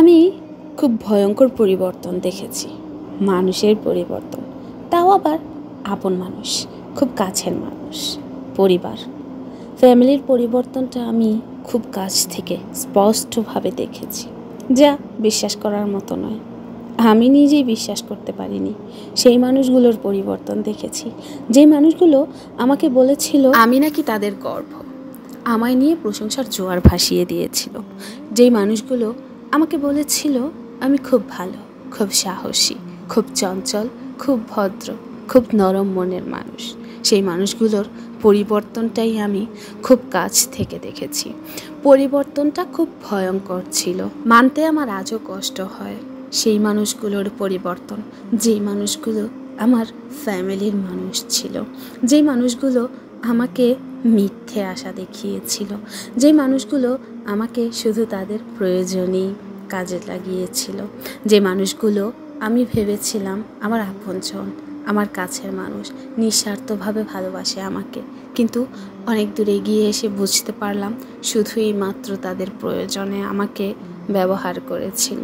আমি খুব ভয়ঙ্কর পরিবর্তন দেখেছি, মানুষের পরিবর্তন, তাও আবার আপন মানুষ, খুব কাছের মানুষ, পরিবার, ফ্যামিলির পরিবর্তনটা আমি খুব কাছ থেকে স্পষ্টভাবে দেখেছি, যা বিশ্বাস করার মতো নয়। আমি নিজেই বিশ্বাস করতে পারিনি। সেই মানুষগুলোর পরিবর্তন দেখেছি, যে মানুষগুলো আমাকে বলেছিল আমি নাকি তাদের গর্ব, আমায় নিয়ে প্রশংসার জোয়ার ভাসিয়ে দিয়েছিল। যেই মানুষগুলো আমাকে বলেছিল আমি খুব ভালো, খুব সাহসী, খুব চঞ্চল, খুব ভদ্র, খুব নরম মনের মানুষ, সেই মানুষগুলোর পরিবর্তনটাই আমি খুব কাছ থেকে দেখেছি। পরিবর্তনটা খুব ভয়ঙ্কর ছিল, মানতে আমার আজও কষ্ট হয়। সেই মানুষগুলোর পরিবর্তন, যেই মানুষগুলো আমার ফ্যামিলির মানুষ ছিল, যেই মানুষগুলো আমাকে মিথ্যে আশা দেখিয়েছিল, যে মানুষগুলো আমাকে শুধু তাদের প্রয়োজনেই কাজে লাগিয়েছিল, যে মানুষগুলো আমি ভেবেছিলাম আমার আপনজন, আমার কাছের মানুষ, নিঃস্বার্থভাবে ভালোবাসে আমাকে, কিন্তু অনেক দূরে গিয়ে এসে বুঝতে পারলাম শুধুই মাত্র তাদের প্রয়োজনে আমাকে ব্যবহার করেছিল।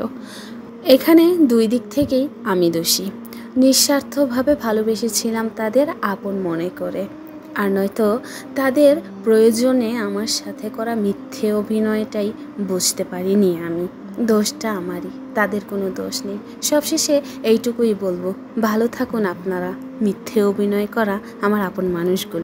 এখানে দুই দিক থেকেই আমি দোষী। নিঃস্বার্থভাবে ভালোবেসেছিলাম তাদের আপন মনে করে, আর নয়তো তাদের প্রয়োজনে আমার সাথে করা মিথ্যে অভিনয়টাই বুঝতে পারিনি আমি। দোষটা আমারই, তাদের কোনো দোষ নেই। সবশেষে এইটুকুই বলবো, ভালো থাকুন আপনারা। মিথ্যে অভিনয় করা আমার আপন মানুষগুলো।